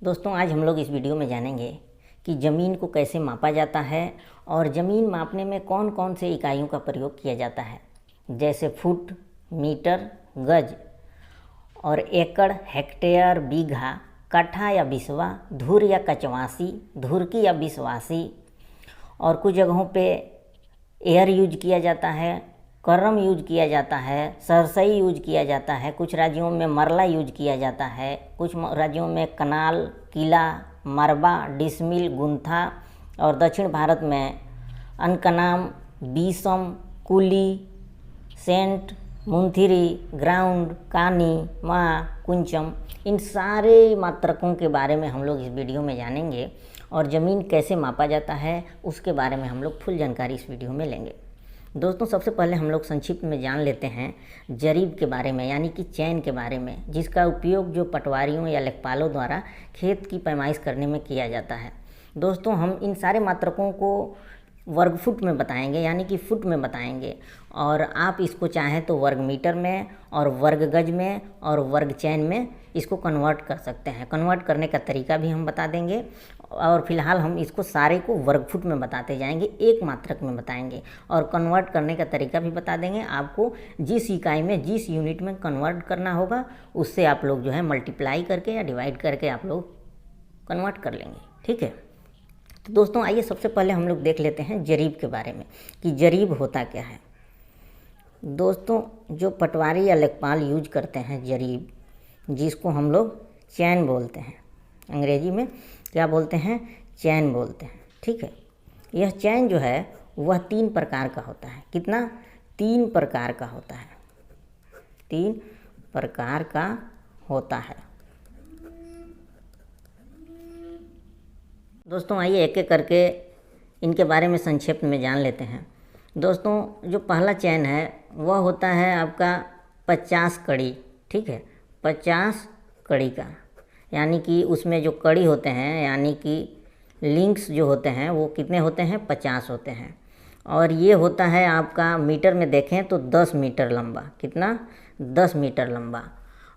दोस्तों आज हम लोग इस वीडियो में जानेंगे कि ज़मीन को कैसे मापा जाता है और ज़मीन मापने में कौन कौन से इकाइयों का प्रयोग किया जाता है, जैसे फुट, मीटर, गज और एकड़, हेक्टेयर, बीघा, कट्ठा या बिस्वा, धुर या कचवासी, धुरकी या बिस्वासी। और कुछ जगहों पे एयर यूज किया जाता है, करम यूज किया जाता है, सरसई यूज किया जाता है, कुछ राज्यों में मरला यूज किया जाता है, कुछ राज्यों में कनाल, किला, मरबा, डिसमिल, गुंथा और दक्षिण भारत में अनकनाम, बीसम, कुली, सेंट, मुंथिरी, ग्राउंड, कानी, माँ, कुंचम। इन सारे मात्रकों के बारे में हम लोग इस वीडियो में जानेंगे और ज़मीन कैसे मापा जाता है उसके बारे में हम लोग फुल जानकारी इस वीडियो में लेंगे। दोस्तों सबसे पहले हम लोग संक्षिप्त में जान लेते हैं जरीब के बारे में, यानी कि चैन के बारे में, जिसका उपयोग जो पटवारियों या लेखपालों द्वारा खेत की पैमाइश करने में किया जाता है। दोस्तों हम इन सारे मात्रकों को वर्ग फुट में बताएंगे, यानी कि फुट में बताएंगे, और आप इसको चाहें तो वर्ग मीटर में और वर्ग गज में और वर्ग चैन में इसको कन्वर्ट कर सकते हैं। कन्वर्ट करने का तरीका भी हम बता देंगे और फिलहाल हम इसको सारे को वर्ग फुट में बताते जाएंगे, एक मात्रक में बताएंगे और कन्वर्ट करने का तरीका भी बता देंगे। आपको जिस इकाई में, जिस यूनिट में कन्वर्ट करना होगा उससे आप लोग जो है मल्टीप्लाई करके या डिवाइड करके आप लोग कन्वर्ट कर लेंगे। ठीक है, तो दोस्तों आइए सबसे पहले हम लोग देख लेते हैं जरीब के बारे में कि जरीब होता क्या है। दोस्तों जो पटवारी या लेखपाल यूज करते हैं जरीब, जिसको हम लोग चैन बोलते हैं, अंग्रेजी में क्या बोलते हैं, चैन बोलते हैं। ठीक है, यह चैन जो है वह 3 प्रकार का होता है। कितना? 3 प्रकार का होता है, 3 प्रकार का होता है। दोस्तों आइए एक एक करके इनके बारे में संक्षेप में जान लेते हैं। दोस्तों जो पहला चैन है वह होता है आपका 50 कड़ी। ठीक है, 50 कड़ी का, यानी कि उसमें जो कड़ी होते हैं यानी कि लिंक्स जो होते हैं वो कितने होते हैं? 50 होते हैं। और ये होता है आपका मीटर में देखें तो 10 मीटर लंबा। कितना? 10 मीटर लंबा।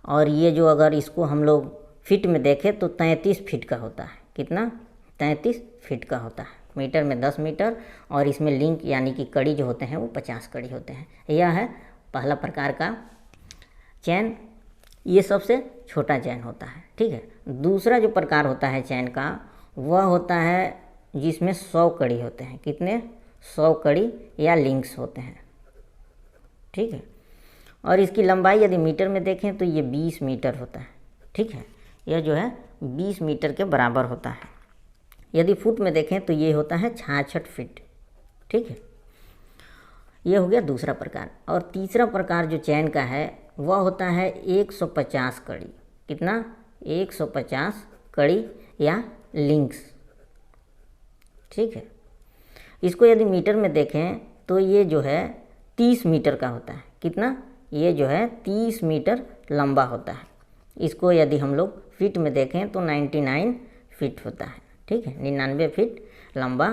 और ये जो अगर इसको हम लोग फीट में देखें तो 33 फीट का होता है। कितना? 33 फीट का होता है। मीटर में 10 मीटर और इसमें लिंक यानी कि कड़ी जो होते हैं वो 50 कड़ी होते हैं। यह है पहला प्रकार का चैन, ये सबसे छोटा चैन होता है। ठीक है, दूसरा जो प्रकार होता है चैन का वह होता है जिसमें 100 कड़ी होते हैं। कितने? 100 कड़ी या लिंक्स होते हैं। ठीक है, और इसकी लंबाई यदि मीटर में देखें तो ये 20 मीटर होता है। ठीक है, यह जो है 20 मीटर के बराबर होता है। यदि फुट में देखें तो ये होता है 66 फीट। ठीक है, ये हो गया दूसरा प्रकार। और तीसरा प्रकार जो चैन का है वह होता है 150 कड़ी। कितना? 150 कड़ी या लिंक्स। ठीक है, इसको यदि मीटर में देखें तो ये जो है 30 मीटर का होता है। कितना? ये जो है 30 मीटर लंबा होता है। इसको यदि हम लोग फीट में देखें तो 99 फीट होता है। ठीक है, 99 फीट लंबा,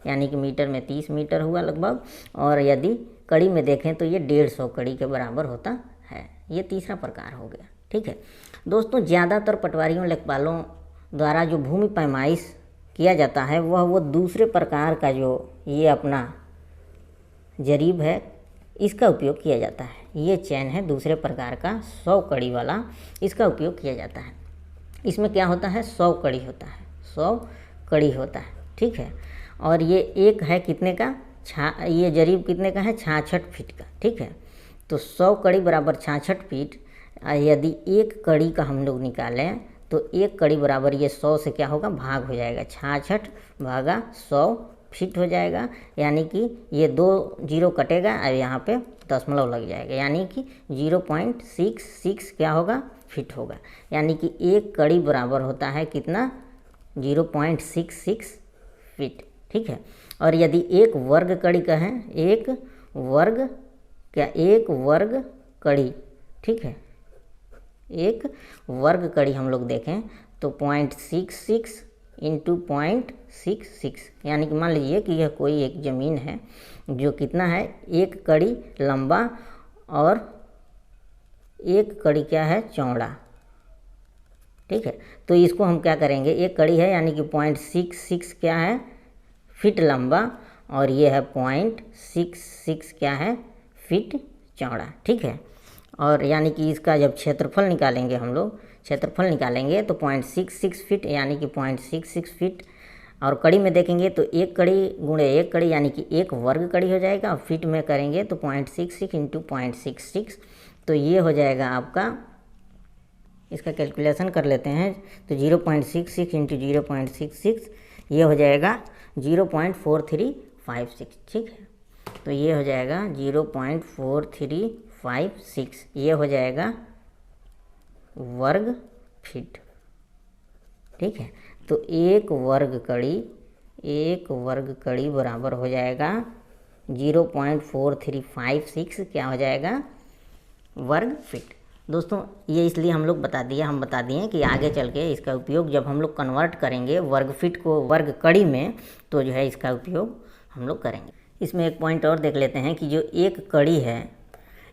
यानी कि मीटर में 30 मीटर हुआ लगभग। और यदि कड़ी में देखें तो ये 150 कड़ी के बराबर होता है। ये तीसरा प्रकार हो गया। ठीक है दोस्तों, ज़्यादातर पटवारियों लेखपालों द्वारा जो भूमि पैमाइश किया जाता है वह दूसरे प्रकार का जो ये अपना जरीब है इसका उपयोग किया जाता है। ये चैन है दूसरे प्रकार का 100 कड़ी वाला, इसका उपयोग किया जाता है। इसमें क्या होता है? 100 कड़ी होता है, 100 कड़ी होता है। ठीक है, और ये एक है कितने का? ये जरीब कितने का है? 66 फीट का। ठीक है, तो 100 कड़ी बराबर 66 फीट। यदि एक कड़ी का हम लोग निकालें तो एक कड़ी बराबर ये 100 से क्या होगा? भाग हो जाएगा, 66 भागा 100 फीट हो जाएगा। यानी कि ये 2 जीरो कटेगा और यहाँ पे दशमलव लग जाएगा, यानी कि 0.66 क्या होगा? फीट होगा। यानी कि एक कड़ी बराबर होता है कितना? 0.66 फीट। ठीक है, और यदि एक वर्ग कड़ी का है, एक वर्ग कड़ी। ठीक है, एक वर्ग कड़ी हम लोग देखें तो 0.66 इंटू 0.66, यानी कि मान लीजिए कि यह कोई एक ज़मीन है जो कितना है? एक कड़ी लंबा और एक कड़ी क्या है? चौड़ा। ठीक है। तो इसको हम क्या करेंगे, एक कड़ी है यानी कि 0.66 क्या है फीट लंबा, और ये है 0.66 क्या है फीट चौड़ा, ठीक है। और यानी कि इसका जब क्षेत्रफल निकालेंगे हम लोग, क्षेत्रफल निकालेंगे तो 0.66 फीट यानी कि 0.66 फीट, और कड़ी में देखेंगे तो एक कड़ी गुणे एक कड़ी यानी कि एक वर्ग कड़ी हो जाएगा, और फीट में करेंगे तो 0.66 इंटू 0.66, तो ये हो जाएगा आपका, इसका कैलकुलेशन कर लेते हैं तो 0.66 इंटू 0.66 ये हो जाएगा 0.4356, ठीक है। तो ये हो जाएगा 0.4356, ये हो जाएगा वर्ग फीट, ठीक है। तो एक वर्ग कड़ी बराबर हो जाएगा 0.4356 क्या हो जाएगा वर्ग फीट। दोस्तों ये इसलिए हम लोग हम बता दिए कि आगे चल के इसका उपयोग जब हम लोग कन्वर्ट करेंगे वर्ग फीट को वर्ग कड़ी में, तो जो है इसका उपयोग हम लोग करेंगे। इसमें एक पॉइंट और देख लेते हैं कि जो एक कड़ी है,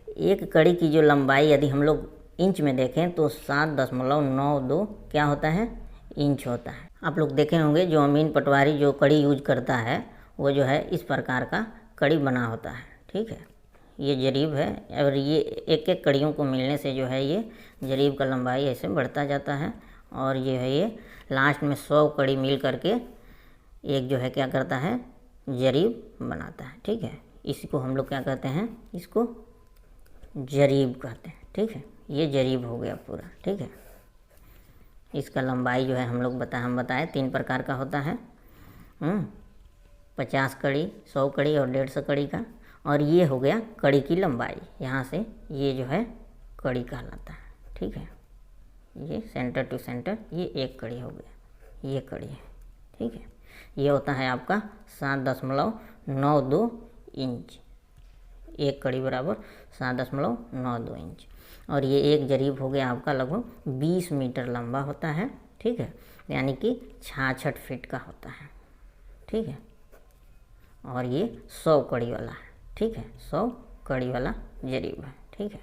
एक कड़ी की जो लंबाई यदि हम लोग इंच में देखें तो 7.92 क्या होता है इंच होता है। आप लोग देखे होंगे जो अमीन पटवारी जो कड़ी यूज करता है वो जो है इस प्रकार का कड़ी बना होता है, ठीक है। ये जरीब है, और ये एक एक कड़ियों को मिलने से जो है ये जरीब का लंबाई ऐसे बढ़ता जाता है, और ये है ये लास्ट में 100 कड़ी मिल करके एक जो है क्या करता है जरीब बनाता है, ठीक है। इसको हम लोग क्या कहते हैं, इसको जरीब कहते हैं, ठीक है। ये जरीब हो गया पूरा, ठीक है। इसका लंबाई जो है हम बताए 3 प्रकार का होता है, 50 कड़ी, 100 कड़ी और 150 कड़ी का। और ये हो गया कड़ी की लंबाई, यहाँ से ये जो है कड़ी कहलाता है, ठीक है। ये सेंटर टू सेंटर ये एक कड़ी हो गया, ये कड़ी है, ठीक है। ये होता है आपका 7.92 इंच, एक कड़ी बराबर 7.92 इंच। और ये एक जरीब हो गया आपका लगभग 20 मीटर लंबा होता है, ठीक है, यानी कि 66 फीट का होता है, ठीक है। और ये 100 कड़ी वाला है, ठीक है, 100 कड़ी वाला जरीब है, ठीक है।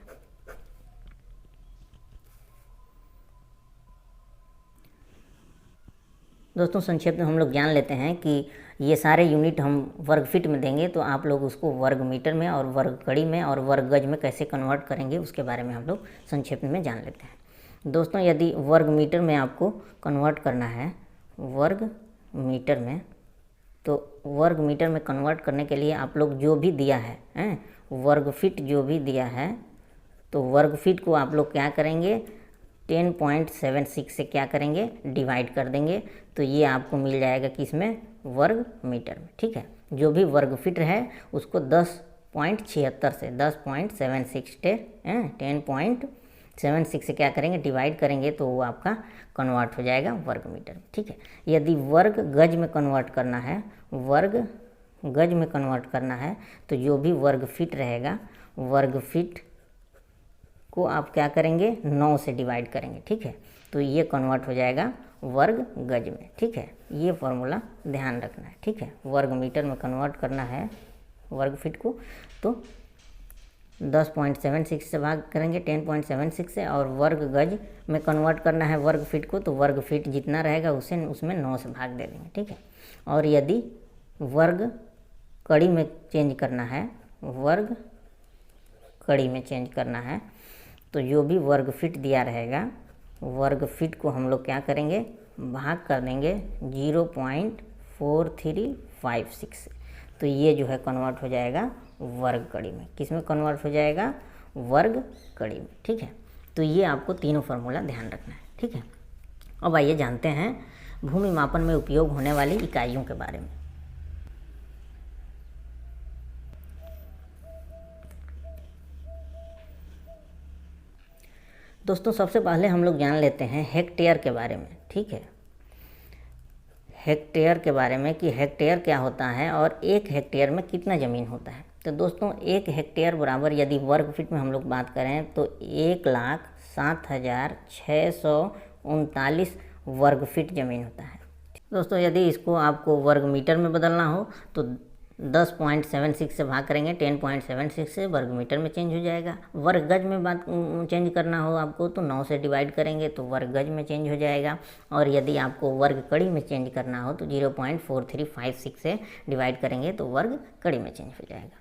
दोस्तों संक्षेप में हम लोग जान लेते हैं कि ये सारे यूनिट हम वर्ग फीट में देंगे तो आप लोग उसको वर्ग मीटर में और वर्ग कड़ी में और वर्ग गज में कैसे कन्वर्ट करेंगे उसके बारे में हम लोग संक्षेप में जान लेते हैं। दोस्तों यदि वर्ग मीटर में आपको कन्वर्ट करना है वर्ग मीटर में, तो वर्ग मीटर में कन्वर्ट करने के लिए आप लोग जो भी दिया है वर्ग फीट जो भी दिया है, तो वर्ग फीट को आप लोग क्या करेंगे 10.76 से क्या करेंगे डिवाइड कर देंगे, तो ये आपको मिल जाएगा किसमें वर्ग मीटर में, ठीक है। जो भी वर्ग फीट है उसको 10.76 से 10.76 से क्या करेंगे डिवाइड करेंगे, तो वो आपका कन्वर्ट हो जाएगा वर्ग मीटर में, ठीक है। यदि वर्ग गज में कन्वर्ट करना है, वर्ग गज में कन्वर्ट करना है, तो जो भी वर्ग फीट रहेगा वर्ग फीट को आप क्या करेंगे 9 से डिवाइड करेंगे, ठीक है। तो ये कन्वर्ट हो जाएगा वर्ग गज में, ठीक है। ये फॉर्मूला ध्यान रखना है, ठीक है। वर्ग मीटर में कन्वर्ट करना है वर्ग फीट को तो 10.76 से भाग करेंगे 10.76 से, और वर्ग गज में कन्वर्ट करना है वर्ग फीट को तो वर्ग फीट जितना रहेगा उसे उसमें 9 से भाग दे देंगे, ठीक है। और यदि वर्ग कड़ी में चेंज करना है, वर्ग कड़ी में चेंज करना है, तो जो भी वर्ग फीट दिया रहेगा वर्ग फीट को हम लोग क्या करेंगे भाग कर देंगे 0.4356 से, तो ये जो है कन्वर्ट हो जाएगा वर्ग कड़ी में। किस में कन्वर्ट हो जाएगा वर्ग कड़ी में, ठीक है। तो ये आपको तीनों फार्मूला ध्यान रखना है, ठीक है। अब आइए जानते हैं भूमि मापन में उपयोग होने वाली इकाइयों के बारे में। दोस्तों सबसे पहले हम लोग जान लेते हैं हेक्टेयर के बारे में, ठीक है। हेक्टेयर के बारे में कि हेक्टेयर क्या होता है और एक हेक्टेयर में कितना ज़मीन होता है। तो दोस्तों 1 हेक्टेयर बराबर यदि वर्ग फीट में हम लोग बात करें तो 1,07,639 वर्ग फीट ज़मीन होता है। दोस्तों यदि इसको आपको वर्ग मीटर में बदलना हो तो 10.76 से भाग करेंगे 10.76 से वर्ग मीटर में चेंज हो जाएगा। वर्ग गज में बात चेंज करना हो आपको तो 9 से डिवाइड करेंगे तो वर्ग गज में चेंज हो जाएगा। और यदि आपको वर्ग कड़ी में चेंज करना हो तो 0.4356 से डिवाइड करेंगे तो वर्ग कड़ी में चेंज हो जाएगा।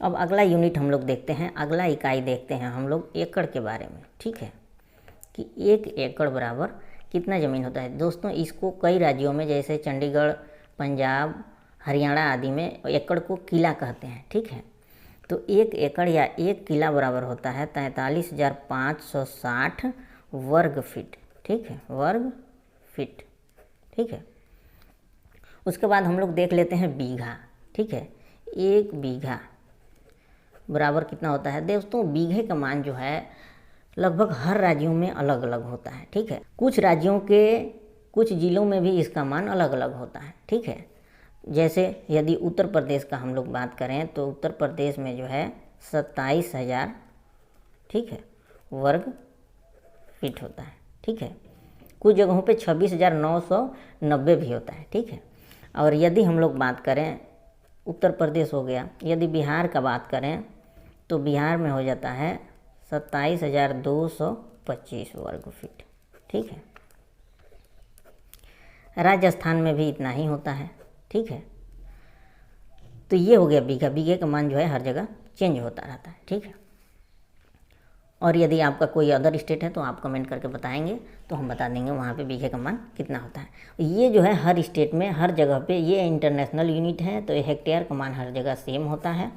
अब अगला यूनिट हम लोग देखते हैं, अगला इकाई देखते हैं हम लोग एकड़ के बारे में, ठीक है, कि 1 एकड़ बराबर कितना ज़मीन होता है। दोस्तों इसको कई राज्यों में जैसे चंडीगढ़, पंजाब, हरियाणा आदि में एकड़ को किला कहते हैं, ठीक है। तो 1 एकड़ या 1 किला बराबर होता है 43,560 वर्ग फीट, ठीक है, वर्ग फीट, ठीक है। उसके बाद हम लोग देख लेते हैं बीघा, ठीक है। 1 बीघा बराबर कितना होता है। दोस्तों बीघे का मान जो है लगभग हर राज्यों में अलग अलग होता है, ठीक है। कुछ राज्यों के कुछ ज़िलों में भी इसका मान अलग अलग होता है, ठीक है। जैसे यदि उत्तर प्रदेश का हम लोग बात करें तो उत्तर प्रदेश में जो है 27,000, ठीक है, वर्ग फीट होता है, ठीक है। कुछ जगहों पे 26,990 भी होता है, ठीक है। और यदि हम लोग बात करें उत्तर प्रदेश हो गया, यदि बिहार का बात करें तो बिहार में हो जाता है 27,225 वर्ग फीट, ठीक है। राजस्थान में भी इतना ही होता है, ठीक है। तो ये हो गया बीघा। बीघे का मान जो है हर जगह चेंज होता रहता है, ठीक है। और यदि आपका कोई अदर स्टेट है तो आप कमेंट करके बताएंगे तो हम बता देंगे वहाँ पे बीघे का मान कितना होता है। ये जो है हर स्टेट में हर जगह पे ये इंटरनेशनल यूनिट है तो हेक्टेयर का मान हर जगह सेम होता है,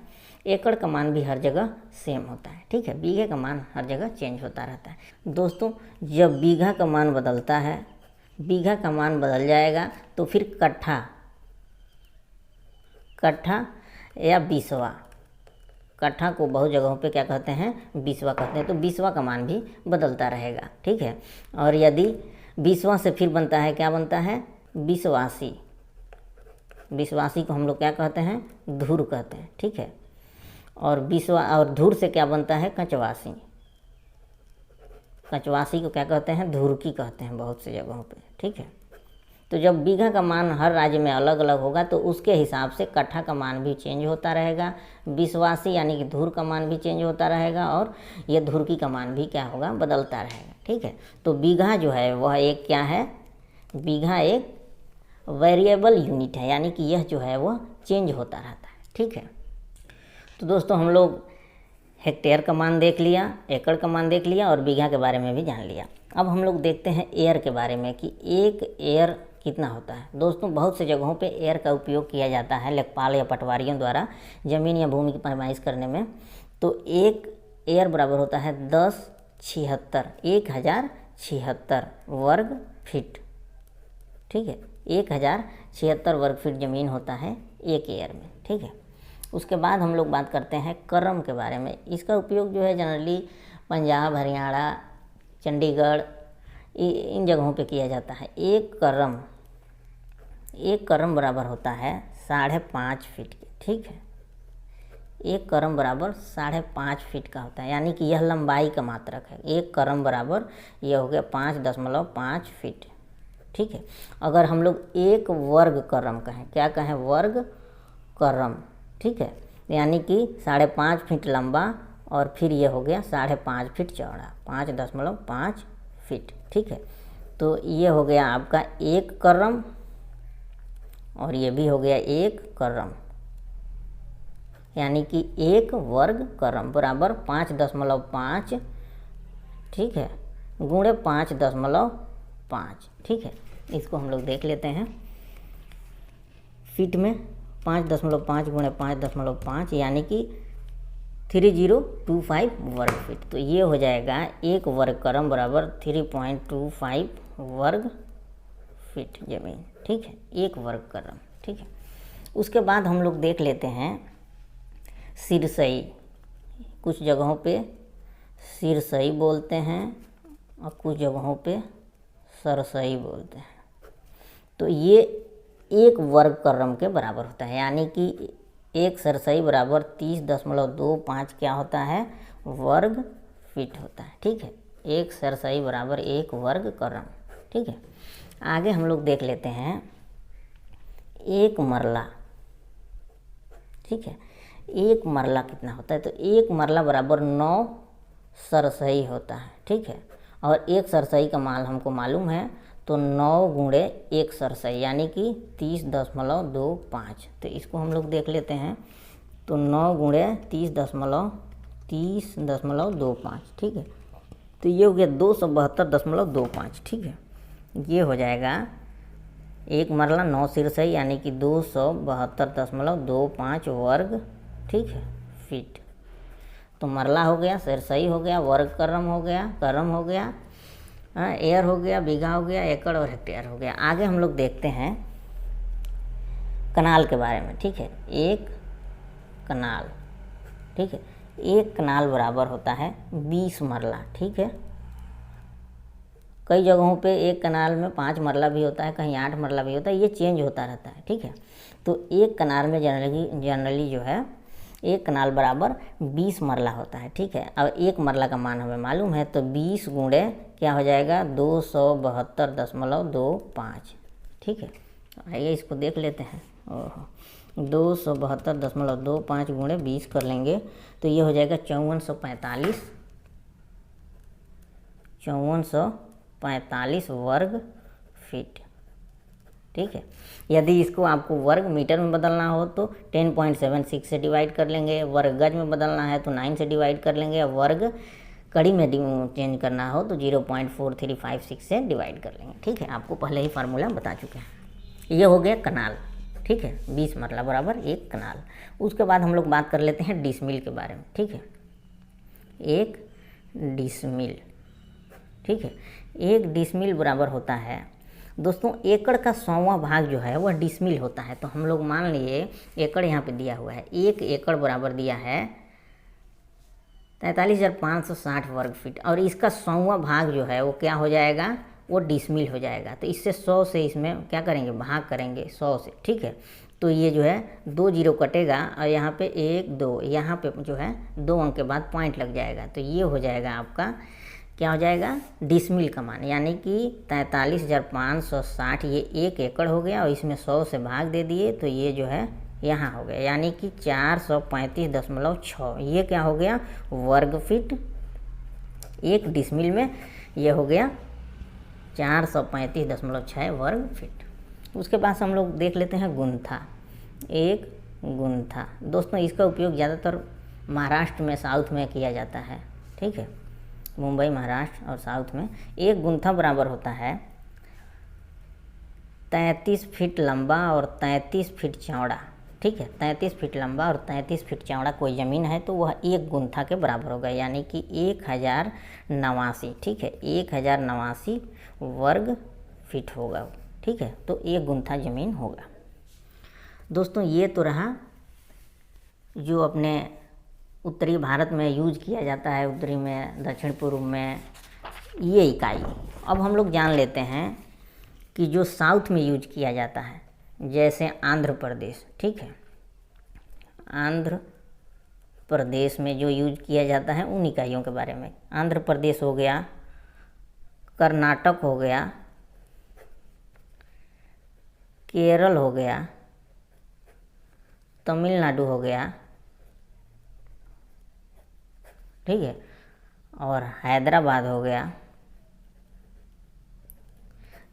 एकड़ का मान भी हर जगह सेम होता है, ठीक है। बीघे का मान हर जगह चेंज होता रहता है। दोस्तों जब बीघा का मान बदलता है, बीघा का मान बदल जाएगा तो फिर कट्ठा या बीसवा, कट्ठा को बहुत जगहों पे क्या कहते हैं, बीसवा कहते हैं, तो बीसवा का मान भी बदलता रहेगा, ठीक है। और यदि बीसवा से फिर बनता है, क्या बनता है, बीसवासी। बीसवासी को हम लोग क्या कहते हैं, धुर कहते हैं, ठीक है। और बीसवा और धुर से क्या बनता है, कचवासी। कचवासी को क्या कहते हैं, धुरकी कहते हैं बहुत सी जगहों पे, ठीक है। तो जब बीघा का मान हर राज्य में अलग अलग होगा तो उसके हिसाब से कट्ठा का मान भी चेंज होता रहेगा, बीसवासी यानी कि धुर का मान भी चेंज होता रहेगा और ये धुरकी का मान भी क्या होगा, बदलता रहेगा, ठीक है। तो बीघा जो है वह एक क्या है, बीघा एक वेरिएबल यूनिट है, यानी कि यह जो है वह चेंज होता रहता है, ठीक है। तो दोस्तों हम लोग हेक्टेयर का मान देख लिया, एकड़ का मान देख लिया और बीघा के बारे में भी जान लिया। अब हम लोग देखते हैं एयर के बारे में कि 1 एयर कितना होता है। दोस्तों बहुत से जगहों पे एयर का उपयोग किया जाता है लेखपाल या पटवारियों द्वारा ज़मीन या भूमि की पैमाइश करने में। तो 1 एयर बराबर होता है 1076 वर्ग फीट, ठीक है। 1076 वर्ग फीट ज़मीन होता है 1 एयर में, ठीक है। उसके बाद हम लोग बात करते हैं करम के बारे में। इसका उपयोग जो है जनरली पंजाब, हरियाणा, चंडीगढ़ इन जगहों पे किया जाता है। एक करम बराबर होता है 5.5 फीट के, ठीक है। 1 करम बराबर 5.5 फीट का होता है, यानी कि यह लंबाई का मात्रक है। 1 करम बराबर यह हो गया 5.5 फीट, ठीक है। अगर हम लोग 1 वर्ग करम कहें, क्या कहें, वर्ग करम, ठीक है, यानी कि 5.5 फीट लंबा और फिर ये हो गया 5.5 फीट चौड़ा, 5.5 फीट, ठीक है। तो ये हो गया आपका 1 करम और ये भी हो गया 1 करम, यानी कि 1 वर्ग करम बराबर 5.5, ठीक है, गुणे 5.5, ठीक है। इसको हम लोग देख लेते हैं फीट में। 5.5 गुणे 5.5 यानी कि 3025 वर्ग फीट। तो ये हो जाएगा 1 वर्ग करम बराबर 3.25 वर्ग फीट ज़मीन, ठीक है, 1 वर्ग करम, ठीक है। उसके बाद हम लोग देख लेते हैं सिरसई। कुछ जगहों पे सिरसई बोलते हैं और कुछ जगहों पे सरसई बोलते हैं। तो ये 1 वर्ग करम के बराबर होता है, यानी कि 1 सरसई बराबर 30.25 क्या होता है, वर्ग फीट होता है, ठीक है। 1 सरसई बराबर 1 वर्ग करम, ठीक है। आगे हम लोग देख लेते हैं 1 मरला। ठीक है। एक मरला कितना होता है, तो एक मरला बराबर 9 सरसई होता है, ठीक है। और एक सरसई का मान हमको मालूम है, तो 9 गुणे 1 सरसई यानी कि 30.25। तो इसको हम लोग देख लेते हैं, तो 9 गुणे 30.25, ठीक है। तो ये हो गया 272.25, ठीक है। ये हो जाएगा एक मरला 9 सिरसई यानी कि 272.25 वर्ग, ठीक है, फीट। तो मरला हो गया, सिरसई हो गया, वर्ग करम हो गया, एयर हो गया, बीघा हो गया, एकड़ और हेक्टेयर हो गया। आगे हम लोग देखते हैं कनाल के बारे में, ठीक है। एक कनाल, ठीक है, एक कनाल बराबर होता है 20 मरला, ठीक है। कई जगहों पे एक कनाल में 5 मरला भी होता है, कहीं 8 मरला भी होता है, ये चेंज होता रहता है, ठीक है। तो एक कनाल में जनरली जो है एक कनाल बराबर 20 मरला होता है, ठीक है। अब एक मरला का मान हमें मालूम है, तो 20 गुणे क्या हो जाएगा 272.25, ठीक है। आइए इसको देख लेते हैं। 272.25 गुणे 20 कर लेंगे तो ये हो जाएगा 5445 वर्ग फीट, ठीक है। यदि इसको आपको वर्ग मीटर में बदलना हो तो 10.76 से डिवाइड कर लेंगे, वर्ग गज में बदलना है तो 9 से डिवाइड कर लेंगे, वर्ग कड़ी में चेंज करना हो तो 0.4356 से डिवाइड कर लेंगे, ठीक है। आपको पहले ही फार्मूला बता चुके हैं। ये हो गया कनाल, ठीक है, 20 मरला बराबर एक कनाल। उसके बाद हम लोग बात कर लेते हैं डिसमिल के बारे में, ठीक है। एक डिसमिल, ठीक है, एक डिसमिल बराबर होता है दोस्तों एकड़ का 100वां भाग जो है वह डिसमिल होता है। तो हम लोग मान लिए एकड़ यहाँ पे दिया हुआ है, 1 एकड़ बराबर दिया है 43,560 वर्ग फीट, और इसका 100वां भाग जो है वो क्या हो जाएगा, वो डिसमिल हो जाएगा। तो इससे 100 से इसमें क्या करेंगे, भाग करेंगे 100 से, ठीक है। तो ये जो है 2 जीरो कटेगा और यहाँ पे 1 2, यहाँ पे जो है 2 अंक के बाद पॉइंट लग जाएगा। तो ये हो जाएगा आपका क्या हो जाएगा, डिसमिल का मान, यानी कि 43,560 ये 1 एकड़ हो गया और इसमें 100 से भाग दे दिए तो ये जो है यहाँ हो गया, यानी कि 435.6, ये क्या हो गया वर्ग फीट। एक डिसमिल में ये हो गया 435.6 वर्ग फीट। उसके बाद हम लोग देख लेते हैं गुंथा। एक गुंथा दोस्तों इसका उपयोग ज़्यादातर महाराष्ट्र में, साउथ में किया जाता है, ठीक है, मुंबई महाराष्ट्र और साउथ में। एक गुंथा बराबर होता है 33 फीट लंबा और 33 फीट चौड़ा, ठीक है। 33 फीट लंबा और 33 फीट चौड़ा कोई ज़मीन है तो वह एक गुंथा के बराबर होगा, यानी कि 1089, ठीक है, 1089 वर्ग फीट होगा, ठीक है। तो एक गुंथा ज़मीन होगा। दोस्तों ये तो रहा जो अपने उत्तरी भारत में यूज किया जाता है, उत्तरी में, दक्षिण पूर्व में, ये इकाई। अब हम लोग जान लेते हैं कि जो साउथ में यूज किया जाता है, जैसे आंध्र प्रदेश, ठीक है, आंध्र प्रदेश में जो यूज किया जाता है उन इकाइयों के बारे में। आंध्र प्रदेश हो गया, कर्नाटक हो गया, केरल हो गया, तमिलनाडु हो गया, ठीक है, और हैदराबाद हो गया।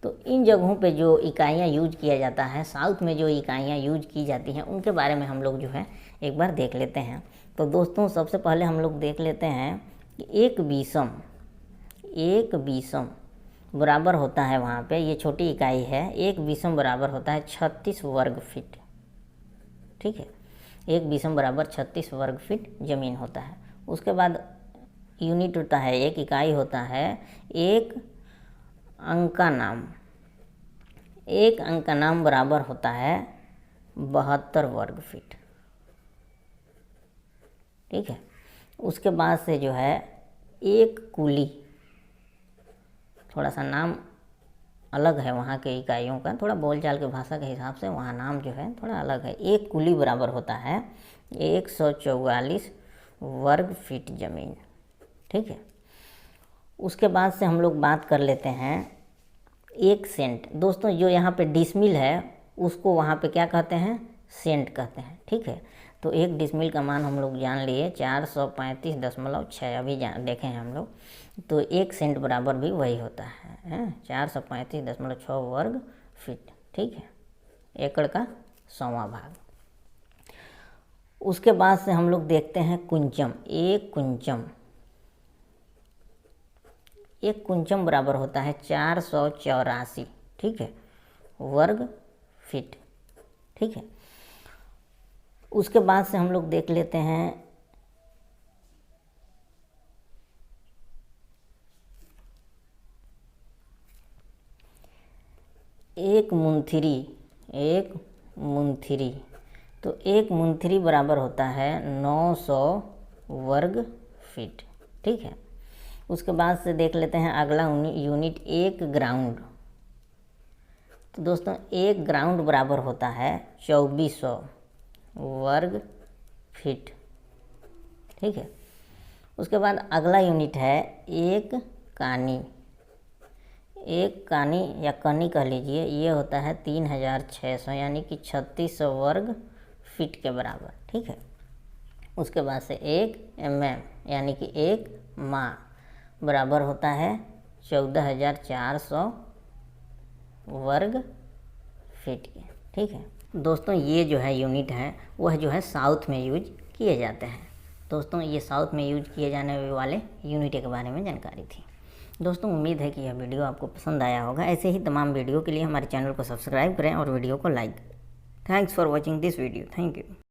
तो इन जगहों पे जो इकाइयाँ यूज किया जाता है, साउथ में जो इकाइयाँ यूज की जाती हैं उनके बारे में हम लोग जो है एक बार देख लेते हैं। तो दोस्तों सबसे पहले हम लोग देख लेते हैं कि एक बीसम बराबर होता है, वहाँ पे ये छोटी इकाई है, एक बीसम बराबर होता है 36 वर्ग फीट, ठीक है। एक बीसम बराबर 36 वर्ग फीट ज़मीन होता है। उसके बाद यूनिट होता है, एक इकाई होता है एक अंका नाम। एक अंका नाम बराबर होता है 72 वर्ग फीट, ठीक है। उसके बाद से जो है एक कुली, थोड़ा सा नाम अलग है वहाँ के इकाइयों का, थोड़ा बोलचाल के भाषा के हिसाब से वहाँ नाम जो है थोड़ा अलग है। एक कुली बराबर होता है 144 वर्ग फीट ज़मीन, ठीक है। उसके बाद से हम लोग बात कर लेते हैं एक सेंट। दोस्तों जो यहाँ पे डिसमिल है उसको वहाँ पे क्या कहते हैं, सेंट कहते हैं, ठीक है। तो 1 डिसमिल का मान हम लोग जान लिए 435.6, अभी देखें हैं हम लोग। तो 1 सेंट बराबर भी वही होता है 435.6 वर्ग फीट, ठीक है, एकड़ का 100वां भाग। उसके बाद से हम लोग देखते हैं कुंचम। एक कुंचम बराबर होता है 484, ठीक है, वर्ग फीट, ठीक है। उसके बाद से हम लोग देख लेते हैं एक मुंथरी। तो 1 मुंथरी बराबर होता है 900 वर्ग फीट, ठीक है। उसके बाद से देख लेते हैं अगला यूनिट 1 ग्राउंड। तो दोस्तों 1 ग्राउंड बराबर होता है 2400 वर्ग फीट, ठीक है। उसके बाद अगला यूनिट है 1 कानी। 1 कानी या कनी कह लीजिए, ये होता है 3600 यानी कि 3600 वर्ग फीट के बराबर, ठीक है। उसके बाद से 1 mm यानी कि 1 माह बराबर होता है 14400 वर्ग फीट के, ठीक है। दोस्तों ये जो है यूनिट है वह जो है साउथ में यूज किए जाते हैं। दोस्तों ये साउथ में यूज किए जाने वाले यूनिट के बारे में जानकारी थी। दोस्तों उम्मीद है कि यह वीडियो आपको पसंद आया होगा। ऐसे ही तमाम वीडियो के लिए हमारे चैनल को सब्सक्राइब करें और वीडियो को like. Thanks for watching this video. Thank you.